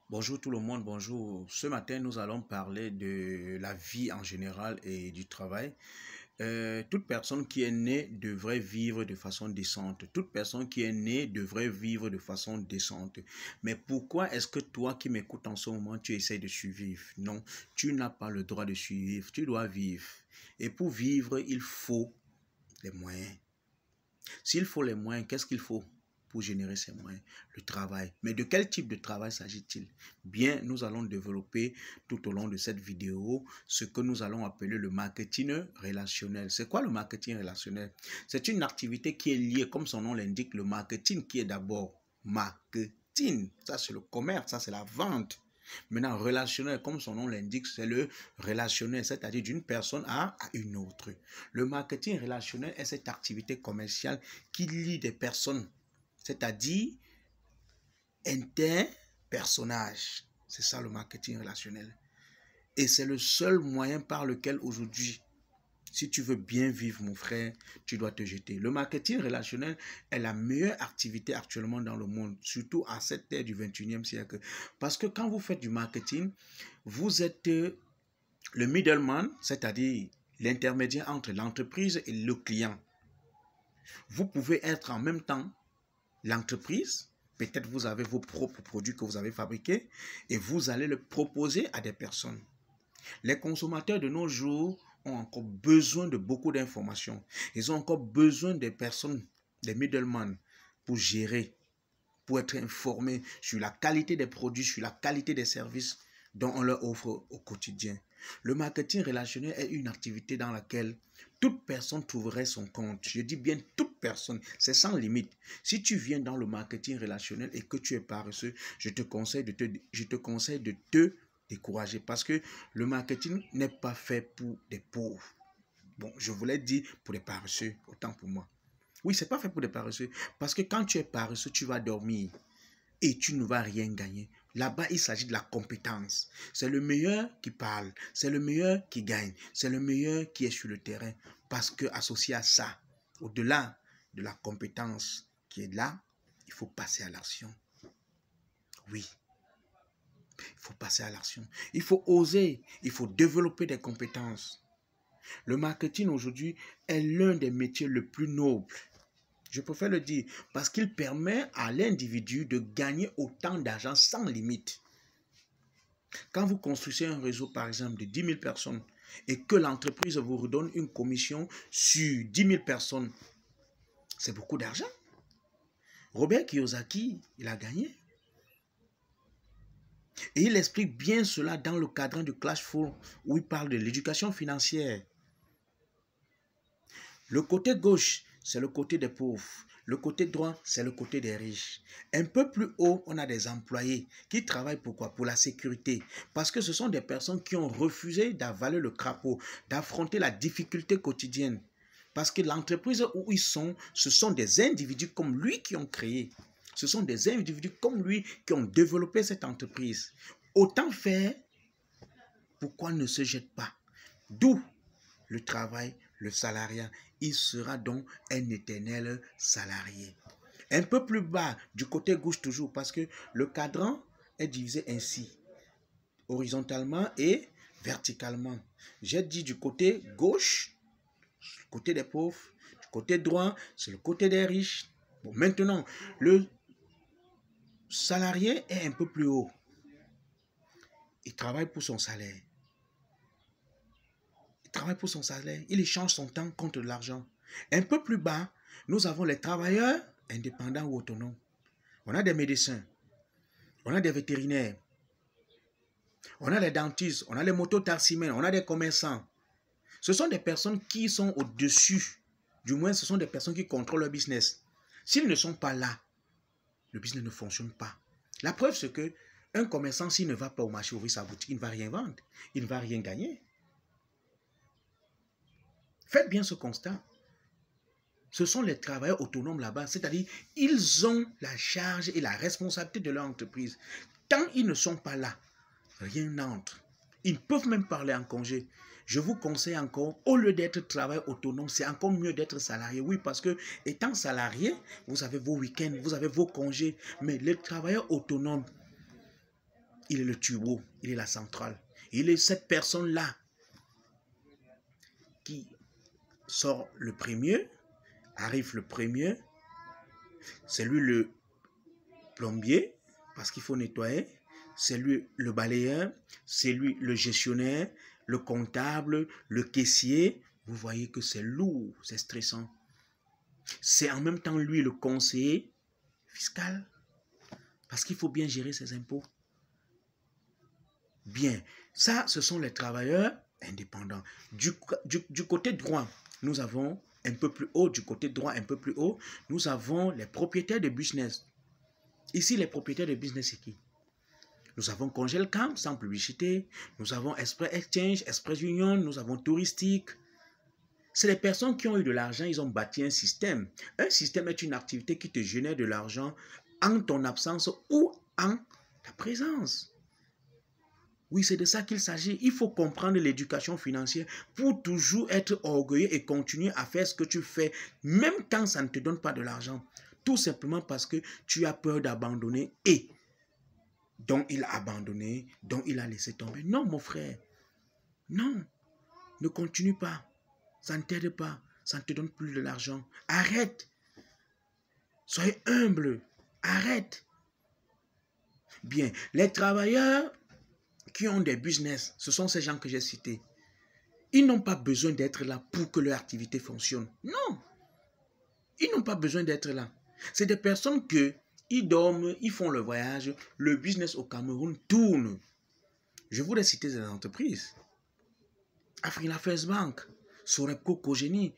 Bonjour tout le monde, bonjour. Ce matin, nous allons parler de la vie en général et du travail. Toute personne qui est née devrait vivre de façon décente. Toute personne qui est née devrait vivre de façon décente. Mais pourquoi est-ce que toi qui m'écoutes en ce moment, tu essaies de survivre? Non, tu n'as pas le droit de survivre, tu dois vivre. Et pour vivre, il faut les moyens. S'il faut les moyens, qu'est-ce qu'il faut pour générer ces moyens? Le travail. Mais de quel type de travail s'agit-il? Bien, nous allons développer tout au long de cette vidéo ce que nous allons appeler le marketing relationnel. C'est quoi le marketing relationnel? C'est une activité qui est liée, comme son nom l'indique, le marketing qui est d'abord marketing. Ça, c'est le commerce, ça, c'est la vente. Maintenant, relationnel, comme son nom l'indique, c'est le relationnel, c'est-à-dire d'une personne à une autre. Le marketing relationnel est cette activité commerciale qui lie des personnes, c'est-à-dire interpersonnage. C'est ça le marketing relationnel. Et c'est le seul moyen par lequel aujourd'hui, si tu veux bien vivre, mon frère, tu dois te jeter. Le marketing relationnel est la meilleure activité actuellement dans le monde, surtout à cette ère du 21e siècle. Parce que quand vous faites du marketing, vous êtes le middleman, c'est-à-dire l'intermédiaire entre l'entreprise et le client. Vous pouvez être en même temps l'entreprise. Peut-être vous avez vos propres produits que vous avez fabriqués et vous allez le proposer à des personnes. Les consommateurs de nos jours ont encore besoin de beaucoup d'informations. Ils ont encore besoin des personnes, des middlemen, pour gérer, pour être informés sur la qualité des produits, sur la qualité des services dont on leur offre au quotidien. Le marketing relationnel est une activité dans laquelle toute personne trouverait son compte. Je dis bien toute personne, c'est sans limite. Si tu viens dans le marketing relationnel et que tu es paresseux, je te conseille de te décourager parce que le marketing n'est pas fait pour des pauvres. Bon, je voulais dire pour des paresseux, autant pour moi. Oui, c'est pas fait pour des paresseux parce que quand tu es paresseux, tu vas dormir et tu ne vas rien gagner. Là-bas, il s'agit de la compétence. C'est le meilleur qui parle, c'est le meilleur qui gagne, c'est le meilleur qui est sur le terrain. Parce que associé à ça, au-delà de la compétence qui est là, il faut passer à l'action. Oui, il faut passer à l'action. Il faut oser, il faut développer des compétences. Le marketing aujourd'hui est l'un des métiers les plus nobles. Je préfère le dire parce qu'il permet à l'individu de gagner autant d'argent sans limite. Quand vous construisez un réseau, par exemple, de 10 000 personnes et que l'entreprise vous redonne une commission sur 10 000 personnes, c'est beaucoup d'argent. Robert Kiyosaki, il a gagné. Et il explique bien cela dans le cadre du Cash Flow où il parle de l'éducation financière. Le côté gauche, c'est le côté des pauvres. Le côté droit, c'est le côté des riches. Un peu plus haut, on a des employés qui travaillent pourquoi? Pour la sécurité. Parce que ce sont des personnes qui ont refusé d'avaler le crapaud, d'affronter la difficulté quotidienne. Parce que l'entreprise où ils sont, ce sont des individus comme lui qui ont créé. Ce sont des individus comme lui qui ont développé cette entreprise. Autant faire, pourquoi ne se jette pas? D'où le travail, le salariat. Il sera donc un éternel salarié. Un peu plus bas, du côté gauche toujours, parce que le cadran est divisé ainsi, horizontalement et verticalement. J'ai dit du côté gauche, le côté des pauvres, du côté droit, c'est le côté des riches. Bon, maintenant, le salarié est un peu plus haut. Il travaille pour son salaire. Travaille pour son salaire, il échange son temps contre de l'argent. Un peu plus bas, nous avons les travailleurs indépendants ou autonomes. On a des médecins, on a des vétérinaires, on a les dentistes, on a les mototaximens, on a des commerçants. Ce sont des personnes qui sont au-dessus. Du moins, ce sont des personnes qui contrôlent leur business. S'ils ne sont pas là, le business ne fonctionne pas. La preuve, c'est que un commerçant, s'il ne va pas au marché ouvrir sa boutique, il ne va rien vendre, il ne va rien gagner. Faites bien ce constat. Ce sont les travailleurs autonomes là-bas, c'est-à-dire ils ont la charge et la responsabilité de leur entreprise. Tant ils ne sont pas là, rien n'entre. Ils peuvent même parler en congé. Je vous conseille encore, au lieu d'être travailleur autonome, c'est encore mieux d'être salarié. Oui, parce que étant salarié, vous avez vos week-ends, vous avez vos congés. Mais les travailleurs autonomes, il est le turbo, il est la centrale. Il est cette personne-là qui sort le premier, arrive le premier, c'est lui le plombier, parce qu'il faut nettoyer, c'est lui le balayeur, c'est lui le gestionnaire, le comptable, le caissier. Vous voyez que c'est lourd, c'est stressant. C'est en même temps lui le conseiller fiscal, parce qu'il faut bien gérer ses impôts. Bien, ça, ce sont les travailleurs indépendants. Du côté droit, nous avons un peu plus haut, du côté droit un peu plus haut, nous avons les propriétaires de business. Ici, les propriétaires de business, c'est qui? Nous avons Congelcam, sans publicité. Nous avons Express Exchange, Express Union, nous avons Touristique. C'est les personnes qui ont eu de l'argent, ils ont bâti un système. Un système est une activité qui te génère de l'argent en ton absence ou en ta présence. Oui, c'est de ça qu'il s'agit. Il faut comprendre l'éducation financière pour toujours être orgueilleux et continuer à faire ce que tu fais, même quand ça ne te donne pas de l'argent. Tout simplement parce que tu as peur d'abandonner et donc il a abandonné, donc il a laissé tomber. Non, mon frère. Non. Ne continue pas. Ça ne t'aide pas. Ça ne te donne plus de l'argent. Arrête. Soyez humble. Arrête. Bien. Les travailleurs qui ont des business, ce sont ces gens que j'ai cités. Ils n'ont pas besoin d'être là pour que leur activité fonctionne. Non. Ils n'ont pas besoin d'être là. C'est des personnes ils dorment, ils font le voyage, le business au Cameroun tourne. Je voudrais citer des entreprises. Africa First Bank, Sorepco Cogeni,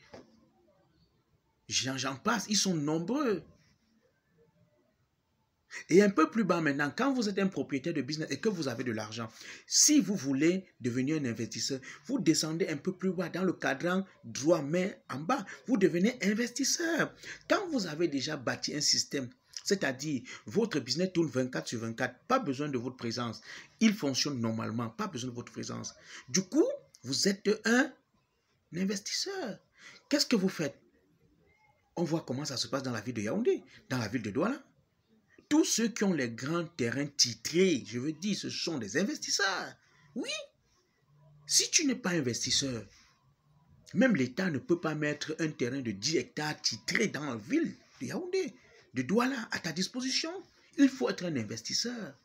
j'en passe, ils sont nombreux. Et un peu plus bas maintenant, quand vous êtes un propriétaire de business et que vous avez de l'argent, si vous voulez devenir un investisseur, vous descendez un peu plus bas dans le cadran droit, mais en bas, vous devenez investisseur. Quand vous avez déjà bâti un système, c'est-à-dire votre business tourne 24/24, pas besoin de votre présence. Il fonctionne normalement, pas besoin de votre présence. Du coup, vous êtes un investisseur. Qu'est-ce que vous faites? On voit comment ça se passe dans la ville de Yaoundé, dans la ville de Douala. Tous ceux qui ont les grands terrains titrés, je veux dire, ce sont des investisseurs. Oui. Si tu n'es pas investisseur, même l'État ne peut pas mettre un terrain de 10 hectares titré dans la ville de Yaoundé, de Douala, à ta disposition. Il faut être un investisseur.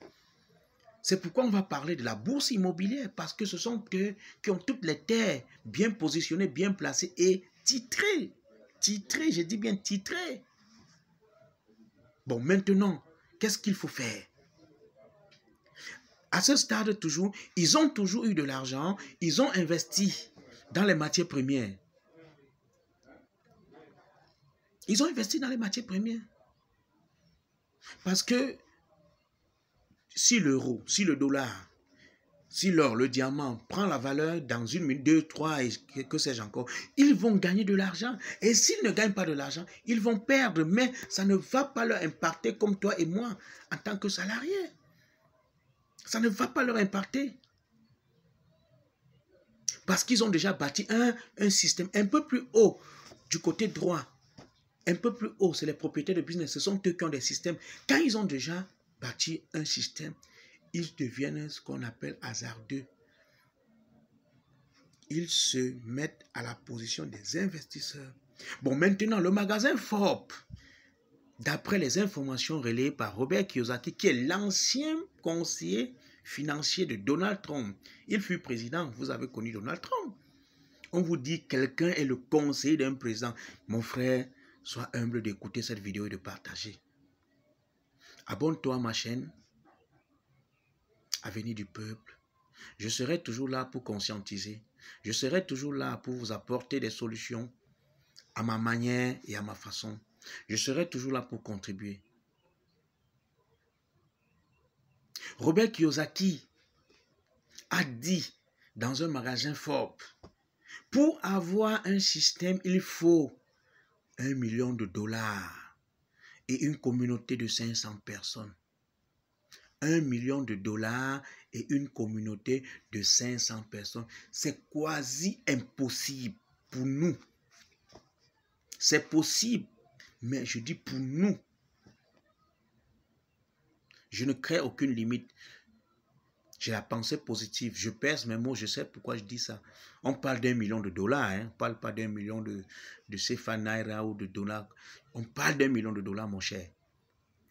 C'est pourquoi on va parler de la bourse immobilière, parce que ce sont eux qui ont toutes les terres bien positionnées, bien placées et titrées. Titrées, je dis bien titrées. Bon, maintenant, qu'est-ce qu'il faut faire? À ce stade, toujours, ils ont toujours eu de l'argent, ils ont investi dans les matières premières. Ils ont investi dans les matières premières. Parce que si l'euro, si le dollar, si l'or, le diamant prend la valeur dans 1 minute, 2, 3 et que sais-je encore, ils vont gagner de l'argent. Et s'ils ne gagnent pas de l'argent, ils vont perdre. Mais ça ne va pas leur impacter comme toi et moi en tant que salariés. Ça ne va pas leur impacter. Parce qu'ils ont déjà bâti un système un peu plus haut du côté droit. Un peu plus haut, c'est les propriétaires de business. Ce sont eux qui ont des systèmes. Quand ils ont déjà bâti un système, ils deviennent ce qu'on appelle hasardeux. Ils se mettent à la position des investisseurs. Bon, maintenant, le magasin Forbes, d'après les informations relayées par Robert Kiyosaki, qui est l'ancien conseiller financier de Donald Trump. Il fut président, vous avez connu Donald Trump. On vous dit que quelqu'un est le conseiller d'un président. Mon frère, sois humble d'écouter cette vidéo et de partager. Abonne-toi à ma chaîne, Avenir du Peuple. Je serai toujours là pour conscientiser. Je serai toujours là pour vous apporter des solutions à ma manière et à ma façon. Je serai toujours là pour contribuer. Robert Kiyosaki a dit dans un magasin Forbes, pour avoir un système, il faut 1 million de dollars et une communauté de 500 personnes. 1 million de dollars et une communauté de 500 personnes. C'est quasi impossible pour nous. C'est possible, mais je dis pour nous. Je ne crée aucune limite. J'ai la pensée positive. Je pèse mes mots, je sais pourquoi je dis ça. On parle d'1 million de dollars, hein. On ne parle pas d'1 million de CFA Naira ou de dollars. On parle d'1 million de dollars, mon cher.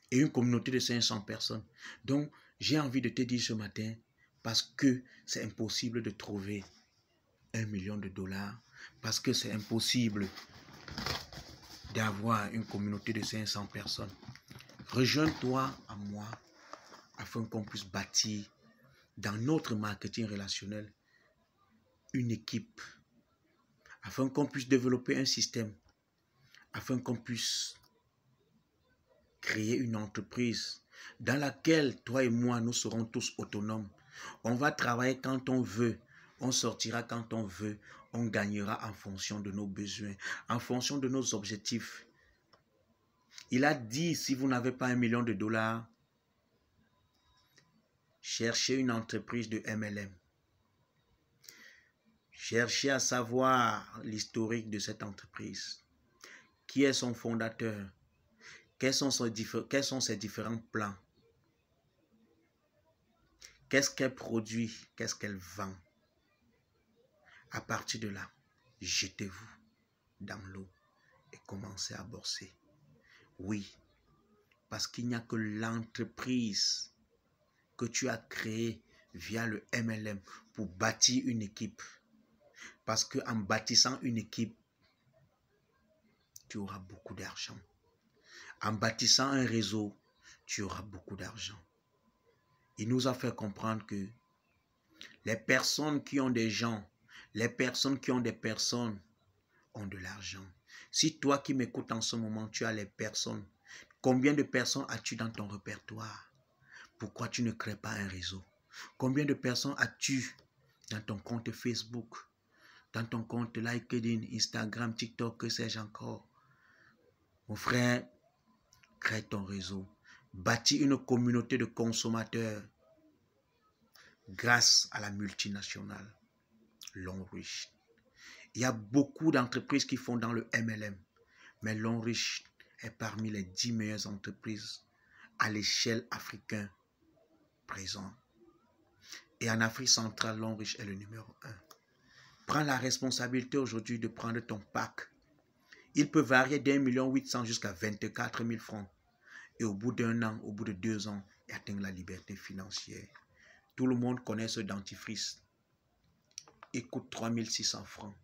Et une communauté de 500 personnes. Donc, j'ai envie de te dire ce matin, parce que c'est impossible de trouver 1 million de dollars, parce que c'est impossible d'avoir une communauté de 500 personnes. Rejoins-toi à moi afin qu'on puisse bâtir dans notre marketing relationnel une équipe, afin qu'on puisse développer un système, afin qu'on puisse créer une entreprise dans laquelle toi et moi, nous serons tous autonomes. On va travailler quand on veut, on sortira quand on veut, on gagnera en fonction de nos besoins, en fonction de nos objectifs. Il a dit, si vous n'avez pas 1 million de dollars, cherchez une entreprise de MLM. Cherchez à savoir l'historique de cette entreprise. Qui est son fondateur? Quels sont ses différents plans? Qu'est-ce qu'elle produit? Qu'est-ce qu'elle vend? À partir de là, jetez-vous dans l'eau et commencez à bosser. Oui, parce qu'il n'y a que l'entreprise que tu as créée via le MLM pour bâtir une équipe. Parce qu'en bâtissant une équipe, tu auras beaucoup d'argent. En bâtissant un réseau, tu auras beaucoup d'argent. Il nous a fait comprendre que les personnes qui ont des gens, les personnes qui ont des personnes ont de l'argent. Si toi qui m'écoutes en ce moment, tu as les personnes, combien de personnes as-tu dans ton répertoire? Pourquoi tu ne crées pas un réseau? Combien de personnes as-tu dans ton compte Facebook, dans ton compte LinkedIn, Instagram, TikTok, que sais-je encore? Mon frère, crée ton réseau. Bâtis une communauté de consommateurs grâce à la multinationale Longrich. Il y a beaucoup d'entreprises qui font dans le MLM, mais Longrich est parmi les 10 meilleures entreprises à l'échelle africaine présente. Et en Afrique centrale, Longrich est le numéro 1. Prends la responsabilité aujourd'hui de prendre ton pack. Il peut varier d'1 800 000 jusqu'à 24 000 francs. Et au bout d'1 an, au bout de 2 ans, il atteint la liberté financière. Tout le monde connaît ce dentifrice. Il coûte 3 600 francs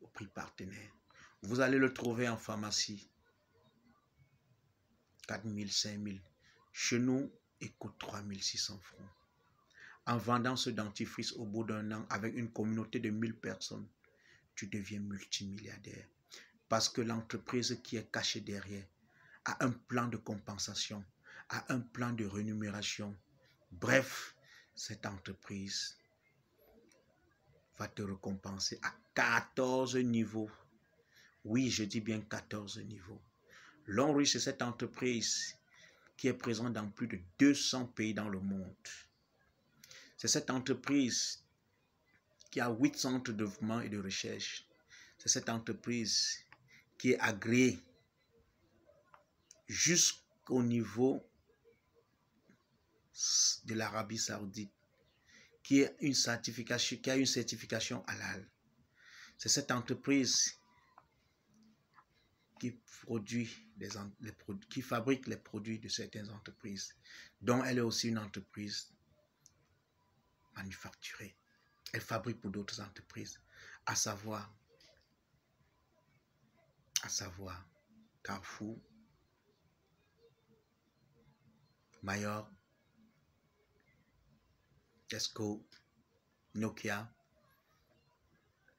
au prix partenaire. Vous allez le trouver en pharmacie. 4 000, 5 000. Chez nous, il coûte 3 600 francs. En vendant ce dentifrice au bout d'1 an avec une communauté de 1000 personnes, tu deviens multimilliardaire. Parce que l'entreprise qui est cachée derrière a un plan de compensation, a un plan de rémunération. Bref, cette entreprise va te récompenser à 14 niveaux. Oui, je dis bien 14 niveaux. Longrich, c'est cette entreprise qui est présente dans plus de 200 pays dans le monde. C'est cette entreprise qui a 8 centres de développement et de recherche. C'est cette entreprise qui est agréée jusqu'au niveau de l'Arabie Saoudite, qui a une certification halal. C'est cette entreprise qui fabrique les produits de certaines entreprises, dont elle est aussi une entreprise manufacturée. Elle fabrique pour d'autres entreprises, à savoir Carrefour, Mayor, Tesco, Nokia,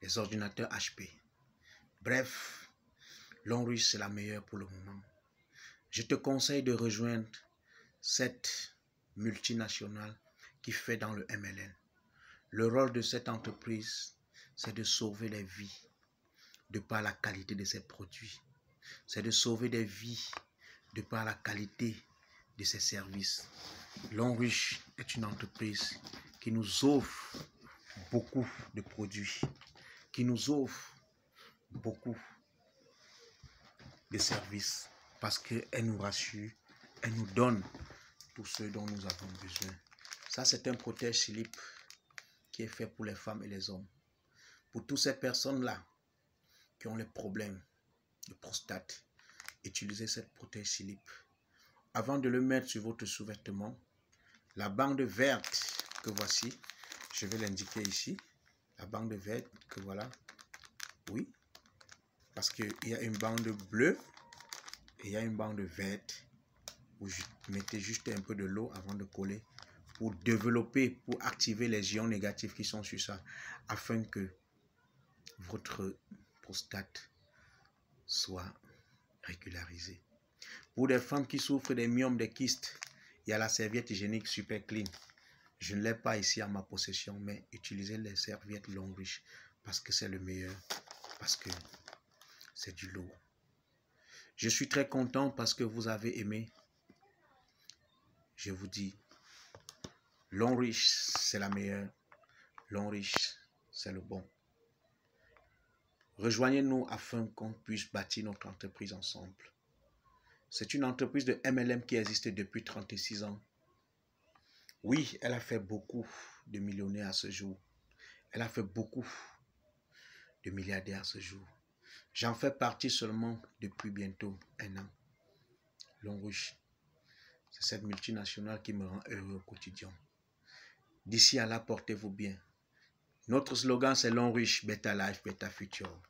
les ordinateurs HP. Bref, Longrich, c'est la meilleure pour le moment. Je te conseille de rejoindre cette multinationale qui fait dans le MLM. Le rôle de cette entreprise, c'est de sauver les vies de par la qualité de ses produits. C'est de sauver des vies de par la qualité de ses services. Longrich est une entreprise qui nous offre beaucoup de produits, qui nous offre beaucoup de services, parce qu'elle nous rassure, elle nous donne tout ce dont nous avons besoin. Ça, c'est un protège-slip qui est fait pour les femmes et les hommes. Pour toutes ces personnes-là qui ont les problèmes de prostate, utilisez cette protège-slip. Avant de le mettre sur votre sous-vêtement, la bande verte que voici, je vais l'indiquer ici, la bande verte que voilà, oui, parce qu'il y a une bande bleue et il y a une bande verte. Vous mettez juste un peu de l'eau avant de coller pour développer, pour activer les ions négatifs qui sont sur ça, afin que votre prostate soit régularisée. Pour les femmes qui souffrent des myomes, des kystes, il y a la serviette hygiénique Super Clean. Je ne l'ai pas ici en ma possession, mais utilisez les serviettes Longreach parce que c'est le meilleur, parce que c'est du lourd. Je suis très content parce que vous avez aimé. Je vous dis, Longreach, c'est la meilleure. Longreach, c'est le bon. Rejoignez-nous afin qu'on puisse bâtir notre entreprise ensemble. C'est une entreprise de MLM qui existe depuis 36 ans. Oui, elle a fait beaucoup de millionnaires à ce jour. Elle a fait beaucoup de milliardaires à ce jour. J'en fais partie seulement depuis bientôt 1 an. Longreach, c'est cette multinationale qui me rend heureux au quotidien. D'ici à là, portez-vous bien. Notre slogan, c'est Longreach, Better Life, Better Future.